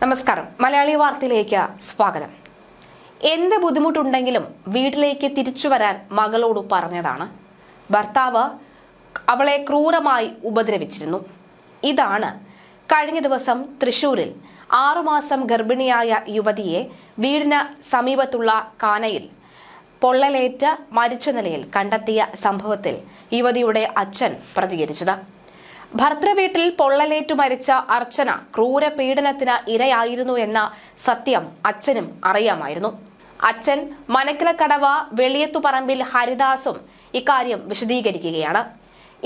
നമസ്കാരം. മലയാളി വാർത്തയിലേക്ക് സ്വാഗതം. എന്ത് ബുദ്ധിമുട്ടുണ്ടെങ്കിലും വീട്ടിലേക്ക് തിരിച്ചു വരാൻ മകളോട് പറഞ്ഞതാണ്. ഭർത്താവ് അവളെ ക്രൂരമായി ഉപദ്രവിച്ചിരുന്നു. ഇതാണ് കഴിഞ്ഞ ദിവസം തൃശൂരിൽ 6 മാസം ഗർഭിണിയായ യുവതിയെ വീടിന് സമീപത്തുള്ള കാനയിൽ പൊള്ളലേറ്റ് മരിച്ച നിലയിൽ കണ്ടെത്തിയ സംഭവത്തിൽ യുവതിയുടെ അച്ഛൻ പ്രതികരിച്ചത്. ഭർത്തൃവീട്ടിൽ പൊള്ളലേറ്റു മരിച്ച അർച്ചന ക്രൂര പീഡനത്തിന് ഇരയായിരുന്നു എന്ന സത്യം അച്ഛനും അറിയാമായിരുന്നു. അച്ഛൻ മനക്കിലക്കടവ് വെളിയത്തുപറമ്പിൽ ഹരിദാസും ഇക്കാര്യം വിശദീകരിക്കുകയാണ്.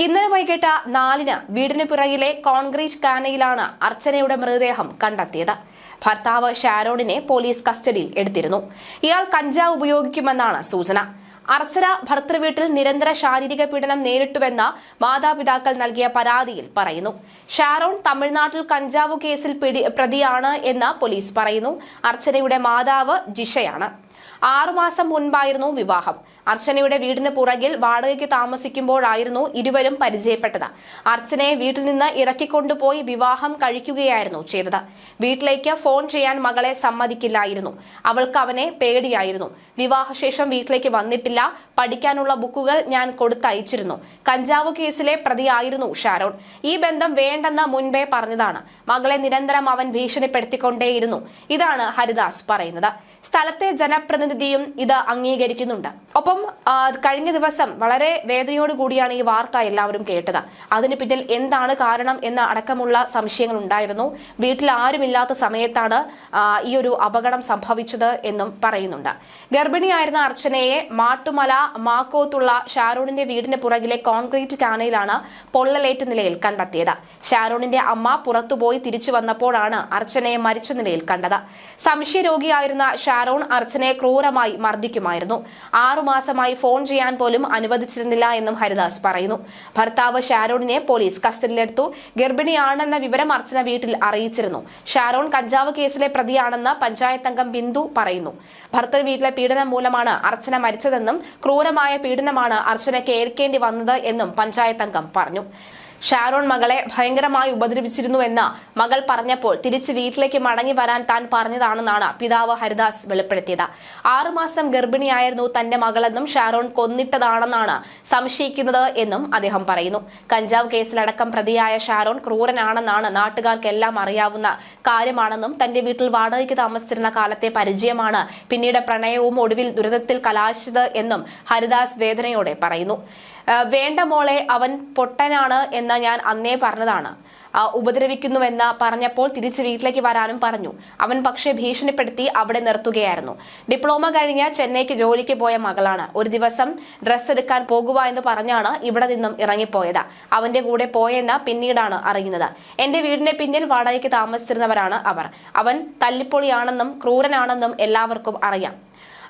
ഇന്നലെ വൈകിട്ട് 4-ന് വീടിന് പിറകിലെ കോൺക്രീറ്റ് കാനയിലാണ് അർച്ചനയുടെ മൃതദേഹം കണ്ടെത്തിയത്. ഭർത്താവ് ഷാരോണിനെ പോലീസ് കസ്റ്റഡിയിൽ എടുത്തിരുന്നു. ഇയാൾ കഞ്ചാവ് ഉപയോഗിക്കുമെന്നാണ് സൂചന. അർച്ചന ഭർത്തൃവീട്ടിൽ നിരന്തര ശാരീരിക പീഡനം നേരിട്ടുവെന്ന് മാതാപിതാക്കൾ നൽകിയ പരാതിയിൽ പറയുന്നു. ഷാരോൺ തമിഴ്നാട്ടിൽ കഞ്ചാവ് കേസിൽ പ്രതിയാണ് എന്ന് പോലീസ് പറയുന്നു. അർച്ചനയുടെ മാതാവ് ജിഷയാണ്. 6 മാസം മുൻപായിരുന്നു വിവാഹം. അർച്ചനയുടെ വീടിന് പുറകിൽ വാടകയ്ക്ക് താമസിക്കുമ്പോഴായിരുന്നു ഇരുവരും പരിചയപ്പെട്ടത്. അർച്ചനയെ വീട്ടിൽ നിന്ന് ഇറക്കിക്കൊണ്ടുപോയി വിവാഹം കഴിക്കുകയായിരുന്നു ചെയ്തത്. വീട്ടിലേക്ക് ഫോൺ ചെയ്യാൻ മകളെ സമ്മതിക്കില്ലായിരുന്നു. അവൾക്ക് അവനെ പേടിയായിരുന്നു. വിവാഹശേഷം വീട്ടിലേക്ക് വന്നിട്ടില്ല. പഠിക്കാനുള്ള ബുക്കുകൾ ഞാൻ കൊടുത്തയച്ചിരുന്നു. കഞ്ചാവ് കേസിലെ പ്രതിയായിരുന്നു ഷാരോൺ. ഈ ബന്ധം വേണ്ടെന്ന് മുൻപേ പറഞ്ഞതാണ്. മകളെ നിരന്തരം അവൻ ഭീഷണിപ്പെടുത്തിക്കൊണ്ടേയിരുന്നു. ഇതാണ് ഹരിദാസ് പറയുന്നത്. സ്ഥലത്തെ ജനപ്രതിനിധിയും ഇത് അംഗീകരിക്കുന്നുണ്ട്. ഒപ്പം കഴിഞ്ഞ ദിവസം വളരെ വേദനയോടുകൂടിയാണ് ഈ വാർത്ത എല്ലാവരും കേട്ടത്. അതിന് പിന്നിൽ എന്താണ് കാരണം എന്ന അടക്കമുള്ള സംശയങ്ങൾ ഉണ്ടായിരുന്നു. വീട്ടിൽ ആരുമില്ലാത്ത സമയത്താണ് ഈ ഒരു അപകടം സംഭവിച്ചത് എന്നും പറയുന്നുണ്ട്. ഗർഭിണിയായിരുന്ന അർച്ചനയെ മാട്ടുമല മാക്കോത്തുള്ള ഷാരോണിന്റെ വീടിന് പുറകിലെ കോൺക്രീറ്റ് കാനയിലാണ് പൊള്ളലേറ്റ നിലയിൽ കണ്ടെത്തിയത്. ഷാരോണിന്റെ അമ്മ പുറത്തുപോയി തിരിച്ചു വന്നപ്പോഴാണ് അർച്ചനയെ മരിച്ച നിലയിൽ കണ്ടത്. സംശയരോഗിയായിരുന്ന ഷാരോൺ അർച്ചനയെ ക്രൂരമായി മർദ്ദിക്കുമായിരുന്നു. 6 മാസമായി ഫോൺ ചെയ്യാൻ പോലും അനുവദിച്ചിരുന്നില്ല എന്നും ഹരിദാസ് പറയുന്നു. ഭർത്താവ് ഷാരോണിനെ പോലീസ് കസ്റ്റഡിയിലെടുത്തു. ഗർഭിണിയാണെന്ന വിവരം അർച്ചന വീട്ടിൽ അറിയിച്ചിരുന്നു. ഷാരോൺ കഞ്ചാവ് കേസിലെ പ്രതിയാണെന്ന് പഞ്ചായത്ത് അംഗം ബിന്ദു പറയുന്നു. ഭർത്തൃ വീട്ടിലെ പീഡനം മൂലമാണ് അർച്ചന മരിച്ചതെന്നും ക്രൂരമായ പീഡനമാണ് അർച്ചനയ്ക്ക് ഏൽക്കേണ്ടി വന്നത് എന്നും പഞ്ചായത്ത് അംഗം പറഞ്ഞു. ഷാരോൺ മകളെ ഭയങ്കരമായി ഉപദ്രവിച്ചിരുന്നുവെന്ന് മകൾ പറഞ്ഞപ്പോൾ തിരിച്ച് വീട്ടിലേക്ക് മടങ്ങി വരാൻ താൻ പറഞ്ഞതാണെന്നാണ് പിതാവ് ഹരിദാസ് വെളിപ്പെടുത്തിയത്. 6 മാസം ഗർഭിണിയായിരുന്നു തന്റെ മകളെന്നും ഷാരോൺ കൊന്നിട്ടതാണെന്നാണ് സംശയിക്കുന്നത് എന്നും അദ്ദേഹം പറയുന്നു. കഞ്ചാവ് കേസിലടക്കം പ്രതിയായ ഷാരോൺ ക്രൂരനാണെന്നാണ് നാട്ടുകാർക്കെല്ലാം അറിയാവുന്ന കാര്യമാണെന്നും തന്റെ വീട്ടിൽ വാടകയ്ക്ക് താമസിച്ചിരുന്ന കാലത്തെ പരിചയമാണ് പിന്നീട് പ്രണയവും ഒടുവിൽ ദുരിതത്തിൽ കലാശിച്ചത് എന്നും ഹരിദാസ് വേദനയോടെ പറയുന്നു. വേണ്ട മോളെ, അവൻ പൊട്ടനാണ് എന്ന് ഞാൻ അന്നേ പറഞ്ഞതാണ്. ഉപദ്രവിക്കുന്നുവെന്ന് പറഞ്ഞപ്പോൾ തിരിച്ച് വീട്ടിലേക്ക് വരാനും പറഞ്ഞു. അവൻ പക്ഷേ ഭീഷണിപ്പെടുത്തി അവിടെ നിർത്തുകയായിരുന്നു. ഡിപ്ലോമ കഴിഞ്ഞ് ചെന്നൈക്ക് ജോലിക്ക് പോയ മകളാണ്. ഒരു ദിവസം ഡ്രസ്സ് എടുക്കാൻ പോകുക എന്ന് പറഞ്ഞാണ് ഇവിടെ നിന്നും ഇറങ്ങിപ്പോയത്. അവന്റെ കൂടെ പോയെന്ന് പിന്നീടാണ് അറിയുന്നത്. എന്റെ വീടിന്റെ പിന്നിൽ വാടകയ്ക്ക് താമസിച്ചിരുന്നവരാണ് അവർ. അവൻ തല്ലിപ്പൊളിയാണെന്നും ക്രൂരനാണെന്നും എല്ലാവർക്കും അറിയാം.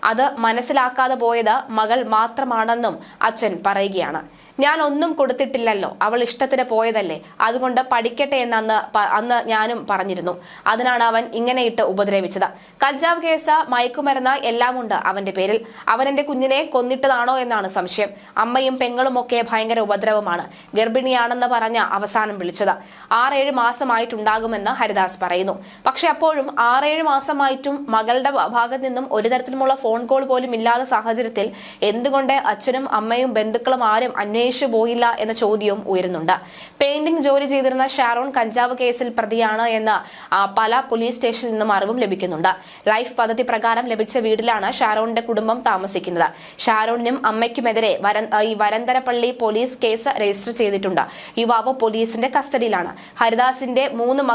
അത് മനസ്സിലാക്കാതെ പോയത് മകൾ മാത്രമാണെന്നും അച്ഛൻ പറയുകയാണ്. ഞാൻ ഒന്നും കൊടുത്തിട്ടില്ലല്ലോ, അവൾ ഇഷ്ടത്തിന് പോയതല്ലേ, അതുകൊണ്ട് പഠിക്കട്ടെ എന്ന് അന്ന് ഞാനും പറഞ്ഞിരുന്നു. അതിനാണ് അവൻ ഇങ്ങനെയിട്ട് ഉപദ്രവിച്ചത്. കഞ്ചാവ് കേസ്, മയക്കുമരുന്ന് എല്ലാം ഉണ്ട് അവന്റെ പേരിൽ. അവൻ എന്റെ കുഞ്ഞിനെ കൊന്നിട്ടതാണോ എന്നാണ് സംശയം. അമ്മയും പെങ്ങളും ഒക്കെ ഭയങ്കര ഉപദ്രവമാണ്. ഗർഭിണിയാണെന്ന് പറഞ്ഞ അവസാനം വിളിച്ചത്. 6-7 മാസമായിട്ടുണ്ടാകുമെന്ന് ഹരിദാസ് പറയുന്നു. പക്ഷെ അപ്പോഴും 6-7 മാസമായിട്ടും മകളുടെ ഭാഗത്ത് നിന്നും ഒരു തരത്തിലുമുള്ള ഫോൺ കോൾ പോലും ഇല്ലാത്ത സാഹചര്യത്തിൽ എന്തുകൊണ്ട് അച്ഛനും അമ്മയും ബന്ധുക്കളും ആരും അന്വേഷിച്ചു പോയില്ല എന്ന ചോദ്യവും ഉയരുന്നുണ്ട്. പെയിന്റിംഗ് ജോലി ചെയ്തിരുന്ന ഷാരോൺ കഞ്ചാവ് കേസിൽ പ്രതിയാണ് എന്ന് പല പോലീസ് സ്റ്റേഷനിൽ നിന്നും അറിവും ലഭിക്കുന്നുണ്ട്. ലൈഫ് പദ്ധതി പ്രകാരം ലഭിച്ച വീട്ടിലാണ് ഷാരോണിന്റെ കുടുംബം താമസിക്കുന്നത്. ഷാരോണിനും അമ്മയ്ക്കുമെതിരെ വരന്തരപ്പള്ളി പോലീസ് കേസ് രജിസ്റ്റർ ചെയ്തിട്ടുണ്ട്. യുവാവ് പോലീസിന്റെ കസ്റ്റഡിയിലാണ്. ഹരിദാസിന്റെ 3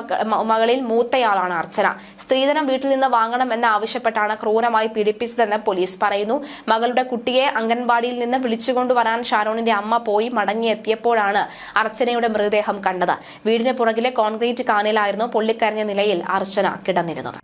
മകളിൽ മൂത്തയാളാണ് അർച്ചന. സ്ത്രീധനം വീട്ടിൽ നിന്ന് വാങ്ങണമെന്ന് ആവശ്യപ്പെട്ടാണ് ക്രൂരമായി പീഡിപ്പിച്ചതെന്ന് പോലീസ് പറയുന്നു. മകളുടെ കുട്ടിയെ അംഗൻവാടിയിൽ നിന്ന് വിളിച്ചുകൊണ്ടുവരാൻ ഷാരോണിന്റെ അമ്മ പോയി മടങ്ങിയെത്തിയപ്പോഴാണ് അർച്ചനയുടെ മൃതദേഹം കണ്ടത്. വീടിന് പുറകിലെ കോൺക്രീറ്റ് കാനയിലായിരുന്നു പൊള്ളിക്കരഞ്ഞ നിലയിൽ അർച്ചന കിടന്നിരുന്നത്.